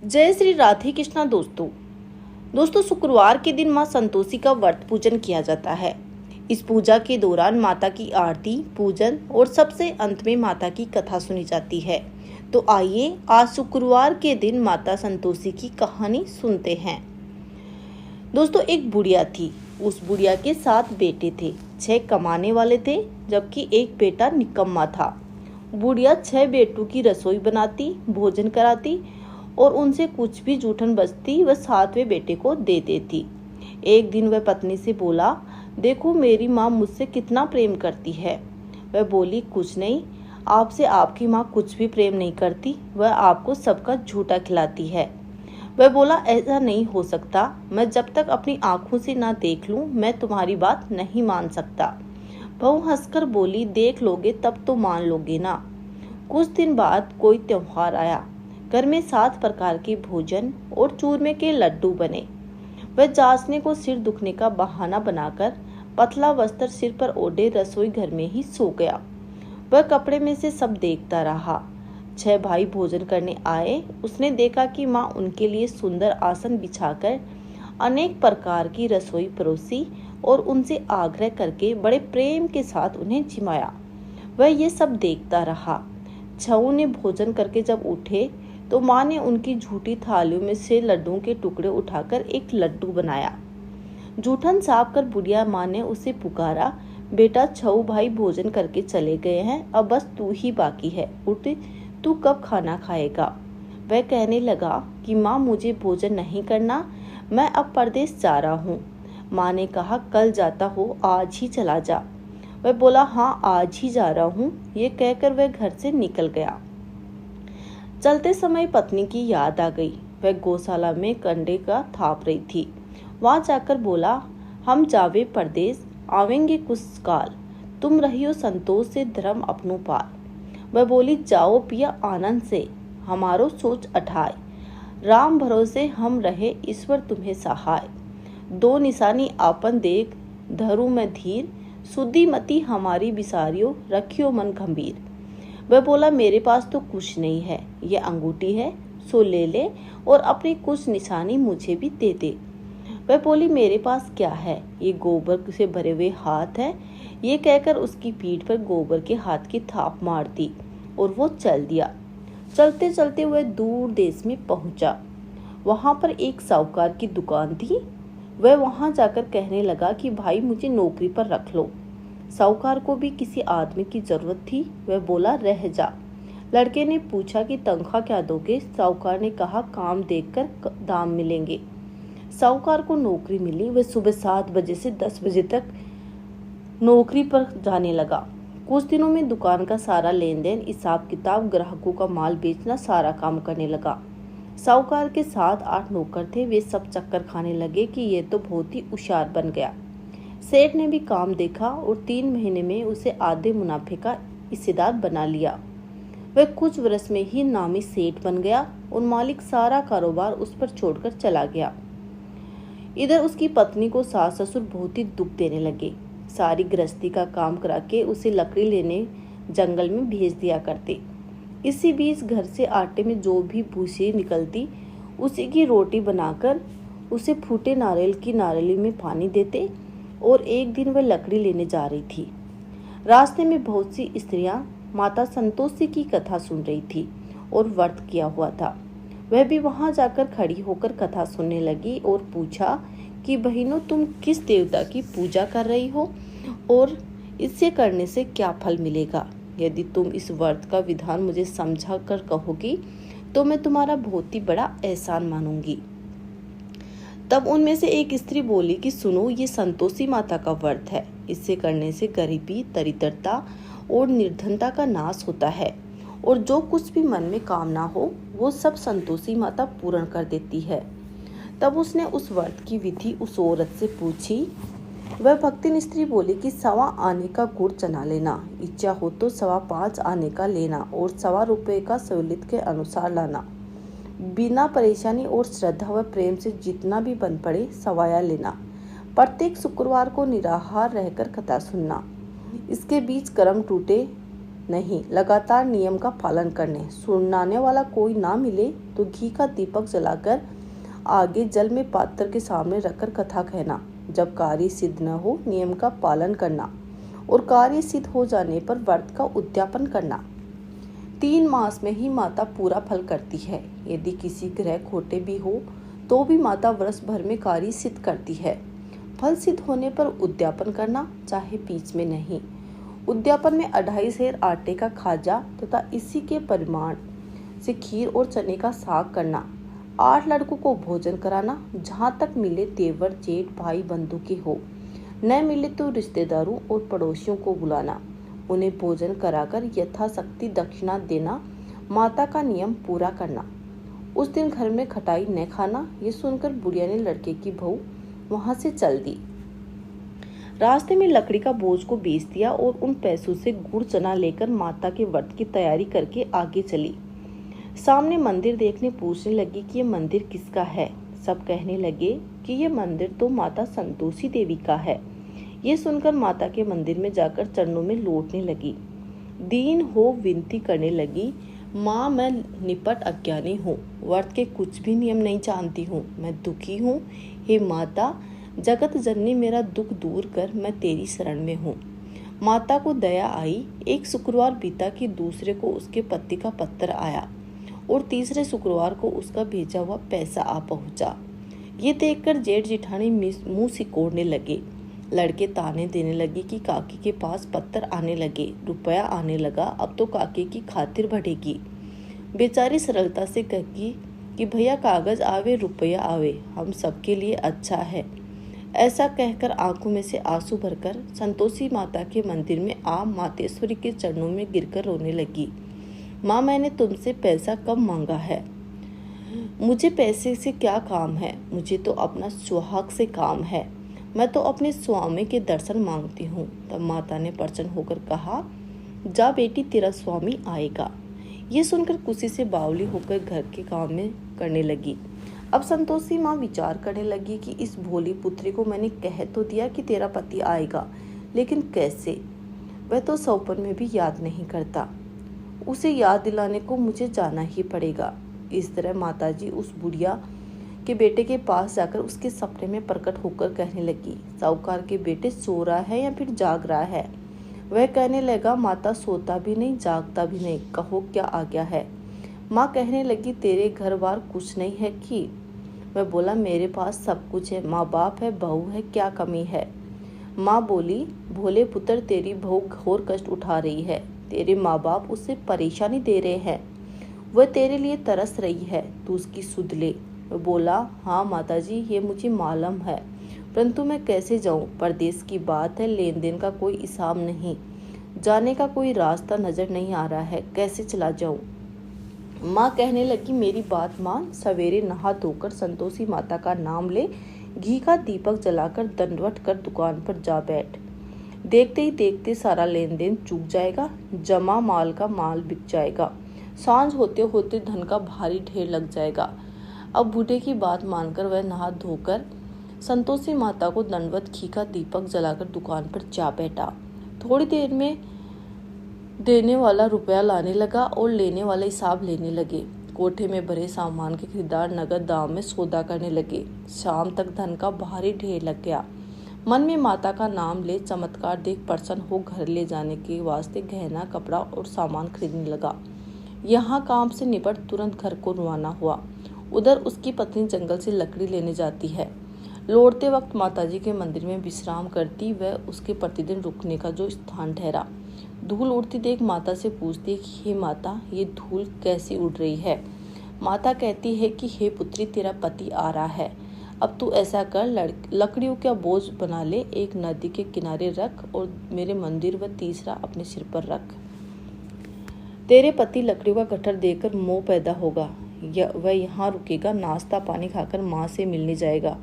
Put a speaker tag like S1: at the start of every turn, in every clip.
S1: जय श्री राधे कृष्णा। दोस्तों शुक्रवार के दिन मां संतोषी का व्रत पूजन किया जाता है। इस पूजा के दौरान माता की आरती पूजन और सबसे अंत में माता की कथा सुनी जाती है। तो आइए आज शुक्रवार के दिन माता संतोषी की कहानी सुनते हैं। दोस्तों एक बुढ़िया थी। उस बुढ़िया के 7 बेटे थे। 6 कमाने वाले थे जबकि एक बेटा निकम्मा था। बुढ़िया 6 बेटों की रसोई बनाती, भोजन कराती और उनसे कुछ भी जूठन बचती वह 7वें बेटे को दे देती। एक दिन वह पत्नी से बोला, देखो मेरी माँ मुझसे कितना प्रेम करती है। वह बोली, कुछ नहीं, आपसे आपकी माँ कुछ भी प्रेम नहीं करती, वह आपको सबका झूठा खिलाती है। वह बोला, ऐसा नहीं हो सकता, मैं जब तक अपनी आंखों से ना देख लूं मैं तुम्हारी बात नहीं मान सकता। बहू हंसकर बोली, देख लोगे तब तो मान लोगे ना। कुछ दिन बाद कोई त्योहार आया। घर में 7 प्रकार के भोजन और चूरमे के लड्डू बने। वह जांचने को सिर दुखने का बहाना बनाकर पतला वस्त्र सिर पर ओढ़े रसोई घर में ही सो गया। वह कपड़े में से सब देखता रहा। 6 भाई भोजन करने आए। उसने देखा कि माँ उनके लिए सुंदर आसन बिछाकर अनेक प्रकार की रसोई परोसी और उनसे आग्रह करके बड़े प्रेम के साथ उन्हें जिमाया। वह ये सब देखता रहा। 6 ने भोजन करके जब उठे तो माँ ने उनकी झूठी थालियों में से लड्डुओं के टुकड़े उठाकर एक लड्डू बनाया। जूठन साफ कर बुढ़िया माँ ने उसे पुकारा, बेटा 6 भाई भोजन करके चले गए हैं, अब बस तू ही बाकी है, उठ, तू कब खाना खाएगा। वह कहने लगा कि माँ मुझे भोजन नहीं करना, मैं अब परदेश जा रहा हूँ। माँ ने कहा, कल जाता हो, आज ही चला जा। वह बोला, हाँ आज ही जा रहा हूँ। ये कहकर वह घर से निकल गया। चलते समय पत्नी की याद आ गई। वह गौशाला में कंडे का थाप रही थी। वहां जाकर बोला, हम जावे परदेश, आवेंगे कुछ काल, तुम रहियो संतोष से धर्म अपनो पार। वह बोली, जाओ पिया आनंद से, हमारो सोच अठाए, राम भरोसे हम रहे, ईश्वर तुम्हें सहाय। 2 निशानी आपन देख, धरु में धीर, सुधी मती हमारी बिसारियो, रखियो मन गंभीर। वह बोला, मेरे पास तो कुछ नहीं है, ये अंगूठी है, सो ले ले और अपनी कुछ निशानी मुझे भी दे दे। वह बोली, मेरे पास क्या है, ये गोबर से भरे हुए हाथ है। ये कहकर उसकी पीठ पर गोबर के हाथ की थाप मार दी और वो चल दिया। चलते चलते वह दूर देश में पहुंचा। वहां पर एक साहूकार की दुकान थी। वह वहां जाकर कहने लगा कि भाई मुझे नौकरी पर रख लो। साहूकार को भी किसी आदमी की जरूरत थी। वह बोला, रह जा। लड़के ने पूछा कि तनख्वाह क्या दोगे। साहूकार ने कहा, काम देखकर दाम मिलेंगे। साहूकार को नौकरी मिली। वह सुबह 7 बजे से 10 बजे तक नौकरी पर जाने लगा। कुछ दिनों में दुकान का सारा लेन देन, हिसाब किताब, ग्राहकों का माल बेचना, सारा काम करने लगा। साहूकार के 7-8 नौकर थे। वे सब चक्कर खाने लगे कि ये तो बहुत ही होशियार बन गया। सेठ ने भी काम देखा और 3 महीने में उसे आधे मुनाफे का हिस्सेदार बना लिया। वह कुछ वर्ष में ही नामी सेठ बन गया और मालिक सारा कारोबार उस पर छोड़कर चला गया। इधर उसकी पत्नी को सास ससुर बहुत ही दुख देने लगे। सारी गृहस्थी का काम करा के उसे लकड़ी लेने जंगल में भेज दिया करते। इसी बीच घर से आटे में जो भी भूसी निकलती उसी की रोटी बनाकर उसे फूटे नारियल की नारियली में पानी देते। और एक दिन वह लकड़ी लेने जा रही थी। रास्ते में बहुत सी स्त्रियां माता संतोषी की कथा सुन रही थी और व्रत किया हुआ था। वह भी वहां जाकर खड़ी होकर कथा सुनने लगी और पूछा कि बहनों, तुम किस देवता की पूजा कर रही हो और इससे करने से क्या फल मिलेगा। यदि तुम इस व्रत का विधान मुझे समझा कर कहोगी तो मैं तुम्हारा बहुत ही बड़ा एहसान मानूंगी। तब उनमें से एक स्त्री बोली कि सुनो, ये संतोषी माता का व्रत है। इससे करने से गरीबी, दरिद्रता और निर्धनता का नाश होता है और जो कुछ भी मन में कामना हो वो सब संतोषी माता पूर्ण कर देती है। तब उसने उस व्रत की विधि उस औरत से पूछी। वह भक्तिन स्त्री बोली कि 1.25 आने का गुड़ चना लेना, इच्छा हो तो 5.25 आने का लेना और 1.25 रुपये का सहूलियत के अनुसार लाना। बिना परेशानी और श्रद्धा व प्रेम से जितना भी बन पड़े सवाया लेना। प्रत्येक शुक्रवार को निराहार रहकर कथा सुनना। इसके बीच कर्म टूटे नहीं, लगातार नियम का पालन करने। सुनाने वाला कोई ना मिले तो घी का दीपक जलाकर आगे जल में पात्र के सामने रखकर कथा कहना। जब कार्य सिद्ध न हो, नियम का पालन करना और कार्य सिद्ध हो जाने पर व्रत का उद्यापन करना। 3 मास में ही माता पूरा फल करती है। यदि किसी ग्रह खोटे भी हो तो भी माता वर्ष भर में कार्य सिद्ध करती है। फल सिद्ध होने पर उद्यापन करना, चाहे बीच में नहीं। उद्यापन में 2.5 सेर आटे का खाजा तथा इसी के परिमाण से खीर और चने का साग करना। 8 लड़कों को भोजन कराना, जहाँ तक मिले तेवर जेठ भाई बंधु के हो, न मिले तो रिश्तेदारों और पड़ोसियों को बुलाना। उन्हें भोजन कराकर यथाशक्ति दक्षिणा देना। माता का नियम पूरा करना। उस दिन घर में खटाई न खाना। ये सुनकर बुढ़िया ने लड़के की बहू वहां से चल दी। रास्ते में लकड़ी का बोझ को बेच दिया और उन पैसों से गुड़ चना लेकर माता के व्रत की तैयारी करके आगे चली। सामने मंदिर देखने पूछने लगी कि ये मंदिर किसका है। सब कहने लगे कि ये मंदिर तो माता संतोषी देवी का है। ये सुनकर माता के मंदिर में जाकर चरणों में लौटने लगी। दीन हो विनती करने लगी, माँ मैं निपट अज्ञानी हूँ, व्रत के कुछ भी नियम नहीं जानती हूँ, मैं दुखी हूँ। हे माता जगत जननी मेरा दुख दूर कर, मैं तेरी शरण में हूँ। माता को दया आई। एक शुक्रवार बीता कि दूसरे को उसके पति का पत्र आया और तीसरे शुक्रवार को उसका भेजा हुआ पैसा आ पहुंचा। ये देखकर जेठ जिठानी मुंह सिकोड़ने लगे। लड़के ताने देने लगे कि काकी के पास पत्थर आने लगे, रुपया आने लगा, अब तो काकी की खातिर बढ़ेगी। बेचारी सरलता से कही कि भैया कागज आवे रुपया आवे, हम सबके लिए अच्छा है। ऐसा कहकर आंखों में से आंसू भरकर संतोषी माता के मंदिर में आ मातेश्वरी के चरणों में गिरकर रोने लगी। माँ मैंने तुमसे पैसा कब मांगा है? मुझे पैसे से क्या काम है? मुझे तो अपना सुहाग से काम है। मैं तो अपने स्वामी के दर्शन मांगती हूँ। तब माता ने प्रसन्न होकर कहा, जा बेटी तेरा स्वामी आएगा। ये सुनकर खुशी से बावली होकर घर के काम में करने लगी। अब संतोषी माँ विचार करने लगी कि इस भोली पुत्री को मैंने कह तो दिया कि तेरा पति आएगा, लेकिन कैसे? वह तो सौपन में भी याद नहीं करता। उसे याद दिलाने को मुझे जाना ही पड़ेगा। इस तरह माताजी उस बुढ़िया के बेटे के पास जाकर उसके सपने में प्रकट होकर कहने लगी, साहूकार के बेटे सो रहा है या फिर जाग रहा है? वह कहने लगा, माता सोता भी नहीं जागता भी नहीं, कहो क्या आ गया है? माँ कहने लगी, तेरे घर बार कुछ नहीं है कि? वह बोला, मेरे पास सब कुछ है, माँ बाप है, बहू है, क्या कमी है? माँ बोली, भोले पुत्र तेरी बहू घोर कष्ट उठा रही है, तेरे माँ बाप उससे परेशानी दे रहे हैं, वह तेरे लिए तरस रही है, तू उसकी सुध ले। वह बोला, हाँ माताजी ये मुझे मालूम है, परंतु मैं कैसे जाऊँ? परदेश की बात है, लेन देन का कोई हिसाब नहीं, जाने का कोई रास्ता नजर नहीं आ रहा है, कैसे चला जाऊँ? माँ कहने लगी, मेरी बात मान, सवेरे नहा धोकर संतोषी माता का नाम ले, घी का दीपक जलाकर दंडवत कर दुकान पर जा बैठ। देखते ही देखते सारा लेन देन चूक जाएगा, जमा माल का माल बिक जाएगा, सांझ होते होते धन का भारी ढेर लग जाएगा। अब बूढ़े की बात मानकर वह नहा धोकर संतोषी माता को दंडवत घी का दीपक जलाकर दुकान पर जा बैठा। थोड़ी देर में देने वाला रुपया लाने लगा और लेने वाला हिसाब लेने लगे। कोठे में भरे सामान के खरीदार नगद दाम में सौदा करने लगे। शाम तक धन का भारी ढेर लग गया। मन में माता का नाम ले चमत्कार देख प्रसन्न हो घर ले जाने के वास्ते गहना कपड़ा और सामान खरीदने लगा। यहाँ काम से निपट तुरंत घर को रवाना हुआ। उधर उसकी पत्नी जंगल से लकड़ी लेने जाती है। लौटते वक्त माताजी के मंदिर में विश्राम करती वह उसके प्रतिदिन रुकने का जो स्थान ठहरा। धूल उड़ती देख माता से पूछती कि हे माता ये धूल कैसी उड़ रही है? माता कहती है कि हे पुत्री तेरा पति आ रहा है, अब तू ऐसा कर लकड़ियों का बोझ बना ले, एक नदी के किनारे रख और मेरे मंदिर व तीसरा अपने सिर पर रख। तेरे पति लकड़ियों का गट्ठर देकर मोह पैदा होगा, वह यहाँ रुकेगा, नाश्ता पानी खाकर माँ से मिलने जाएगा।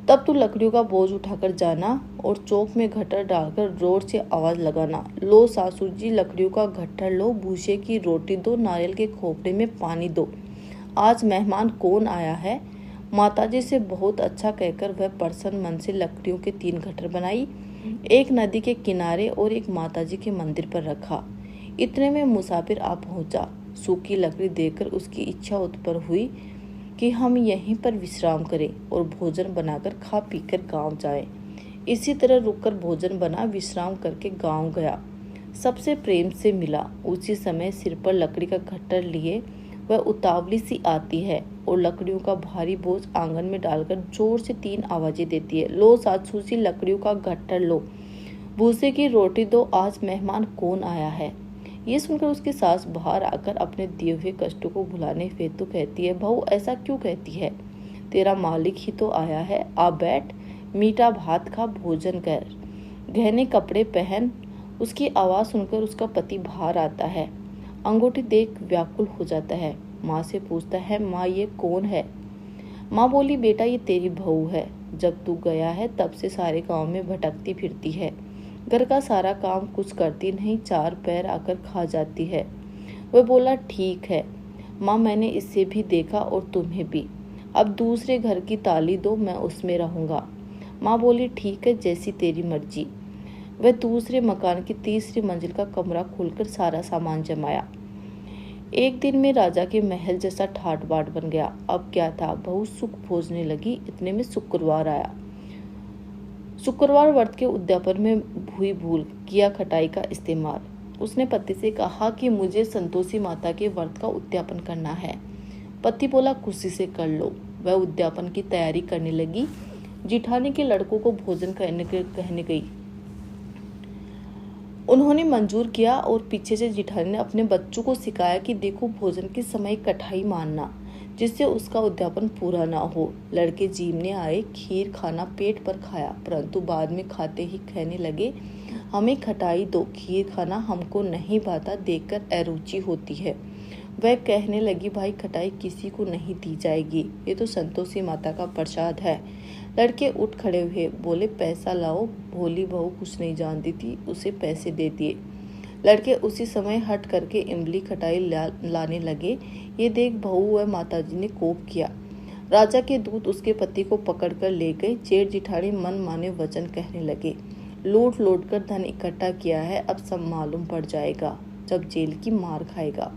S1: तब तू लकड़ियों का बोझ उठाकर जाना और चौक में गट्ठर डालकर जोर से आवाज लगाना, लो सासुर जी लकड़ियों का गट्ठर लो, भूसे की रोटी दो, नारियल के खोपड़े में पानी दो, आज मेहमान कौन आया है? माताजी से बहुत अच्छा कहकर वह प्रसन्न मन से लकड़ियों के 3 गट्ठर बनाई, एक नदी के किनारे और एक माताजी के मंदिर पर रखा। इतने में मुसाफिर आ पहुंचा। सूखी लकड़ी देखकर उसकी इच्छा उत्पन्न हुई कि हम यहीं पर विश्राम करें और भोजन बनाकर खा पीकर गांव जाएं। इसी तरह रुककर भोजन बना, विश्राम करके गांव गया। सबसे प्रेम से मिला। उसी समय सिर पर लकड़ी का गट्ठर लिए वह उतावली सी आती है और लकड़ियों का भारी बोझ आंगन में डालकर जोर से 3 आवाजें देती है। लो सासू, लकड़ियों का गट्ठर लो, भूसे की रोटी दो, आज मेहमान कौन आया है। ये सुनकर उसकी सास बाहर आकर अपने दिए हुए कष्टों को भुलाने हेतु कहती है, बहू ऐसा क्यों कहती है, तेरा मालिक ही तो आया है, आ बैठ, मीठा भात खा, भोजन कर, गहने कपड़े पहन। उसकी आवाज सुनकर उसका पति बाहर आता है। अंगूठी देख व्याकुल हो जाता है। माँ से पूछता है, माँ ये कौन है। माँ बोली, बेटा ये तेरी बहू है, जब तू गया है तब से सारे गांव में भटकती फिरती है, घर का सारा काम कुछ करती नहीं, 4 पैर आकर खा जाती है। वह बोला, ठीक है माँ, मैंने इसे भी देखा और तुम्हें भी, अब दूसरे घर की ताली दो, मैं उसमें रहूंगा। माँ बोली, ठीक है, जैसी तेरी मर्जी। वह दूसरे मकान की 3री मंजिल का कमरा खोलकर सारा सामान जमाया। एक दिन में राजा के महल जैसा ठाट बाट बन गया। अब क्या था, बहुत सुख भोजने लगी। इतने में शुक्रवार आया। शुक्रवार व्रत के उद्यापन में भूई भूल किया खटाई का इस्तेमाल। उसने पति से कहा कि मुझे संतोषी माता के व्रत का उद्यापन करना है। पति बोला, खुशी से कर लो। वह उद्यापन की तैयारी करने लगी। जिठानी के लड़कों को भोजन कहने गई। उन्होंने मंजूर किया और पीछे से जिठानी ने अपने बच्चों को सिखाया कि देखो, भोजन के समय कठाई मानना, जिससे उसका उद्यापन पूरा ना हो। लड़के जीमने आए, खीर खाना पेट पर खाया, परंतु बाद में खाते ही कहने लगे, हमें खटाई दो, खीर खाना हमको नहीं भाता, देखकर अरुचि होती है। वह कहने लगी, भाई खटाई किसी को नहीं दी जाएगी, ये तो संतोषी माता का प्रसाद है। लड़के उठ खड़े हुए, बोले, पैसा लाओ। भोली बहू कुछ नहीं जानती थी, उसे पैसे दे दिए। लड़के उसी समय हट करके इमली खटाई लाने लगे। ये देख बहू व माताजी ने कोप किया। राजा के दूत उसके पति को पकड़कर ले गए। जेठ जिठानी मन माने वचन कहने लगे, लूट लूट कर धन इकट्ठा किया है, अब सब मालूम पड़ जाएगा जब जेल की मार खाएगा।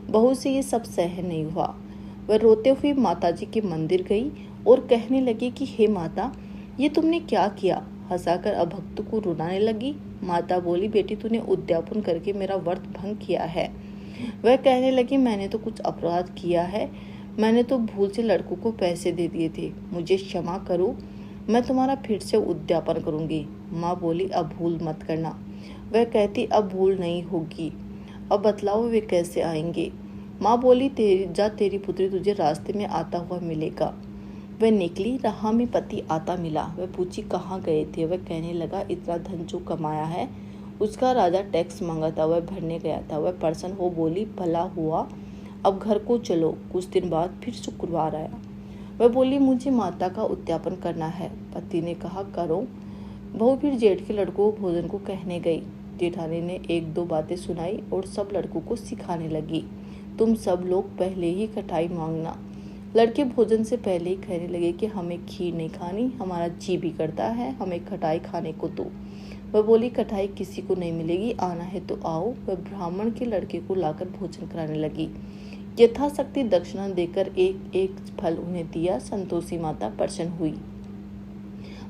S1: बहू से ये सब सहन नहीं हुआ। वह रोते हुए माताजी के मंदिर गई और कहने लगी कि हे माता, ये तुमने क्या किया। हंसाकर अभक्त को रुलाने लगी। माता बोली, बेटी तूने उद्यापन करके मेरा व्रत भंग किया है। वह कहने लगी, मैंने तो कुछ अपराध किया है, मैंने तो भूल से लड़कों को पैसे दे दिए थे, मुझे क्षमा करो, मैं तुम्हारा फिर से उद्यापन करूंगी। माँ बोली, अब भूल मत करना। वह कहती, अब भूल नहीं होगी, अब बतलाओ वे कैसे आएंगे। माँ बोली, तेरी पुत्री तुझे रास्ते में आता हुआ मिलेगा। वह निकली, राह में पति आता मिला। वह पूछी, कहाँ गए थे। वह कहने लगा, इतना धन जो कमाया है उसका राजा टैक्स मांगा था, वह भरने गया था। वह प्रसन्न हो बोली, भला हुआ, अब घर को चलो। कुछ दिन बाद फिर शुक्रवार आया। वह बोली, मुझे माता का उद्यापन करना है। पति ने कहा, करो। बहू फिर जेठ के लड़कों को भोजन को कहने गई। जेठानी ने 1-2 बातें सुनाई और सब लड़कों को सिखाने लगी, तुम सब लोग पहले ही खटाई मांगना। लड़के भोजन से पहले ही कहने लगे कि हमें खीर नहीं खानी, हमारा जी भी करता है, हमें खटाई खाने को दो। वह बोली, खटाई किसी को नहीं मिलेगी, आना है तो आओ। वह ब्राह्मण के लड़के को लाकर भोजन कराने लगी। यथाशक्ति दक्षिणा देकर एक एक फल उन्हें दिया। संतोषी माता प्रसन्न हुई।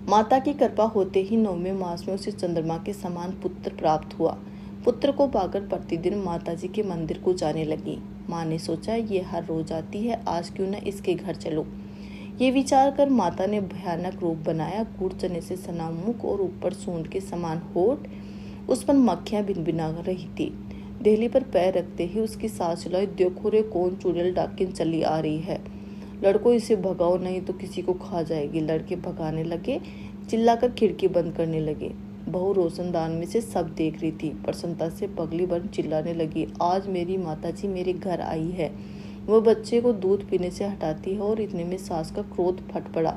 S1: माता की कृपा होते ही 9वें मास में उसे चंद्रमा के समान पुत्र प्राप्त हुआ। पुत्र को पाकर प्रतिदिन माताजी के मंदिर को जाने लगी। माँ ने सोचा, ये हर रोज आती है, आज क्यों न इसके घर चलो। ये विचार कर माता ने भयानक रूप बनाया। गुड़ चने से सना मुख और ऊपर सूंड के समान होठ, उस पर मक्खियां भिनभिना रही थी। देहली पर पैर रखते ही उसकी सास चिल्लाई, देखो रे, कौन चुड़ैल डाकिन चली आ रही है, लड़कों इसे भगाओ नहीं तो किसी को खा जाएगी। लड़के भगाने लगे, चिल्लाकर खिड़की बंद करने लगे। बहू रोशनदान में से सब देख रही थी। प्रसन्नता से पगली बन चिल्लाने लगी, आज मेरी माताजी मेरे घर आई है। वह बच्चे को दूध पीने से हटाती है और इतने में सास का क्रोध फट पड़ा।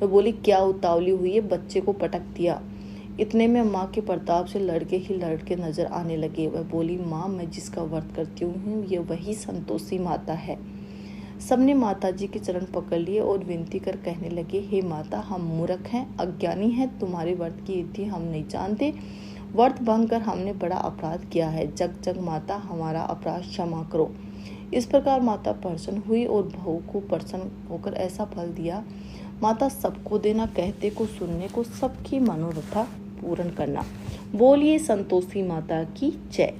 S1: वह बोली, क्या उतावली हुई है, बच्चे को पटक दिया। इतने में माँ के प्रताप से लड़के ही लड़के नजर आने लगे। वह बोली, माँ, मैं जिसका व्रत करती हूँ ये वही संतोषी माता है। सबने माताजी के चरण पकड़ लिए और विनती कर कहने लगे, हे माता, हम मूर्ख हैं, अज्ञानी हैं, तुम्हारे व्रत की विधि हम नहीं जानते व्रत भंग कर हमने बड़ा अपराध किया है, जग जग माता हमारा अपराध क्षमा करो। इस प्रकार माता प्रसन्न हुई और बहू को प्रसन्न होकर ऐसा फल दिया। माता सबको देना, कहते को सुनने को, सबकी मनोरथा पूर्ण करना। बोलिए संतोषी माता की जय।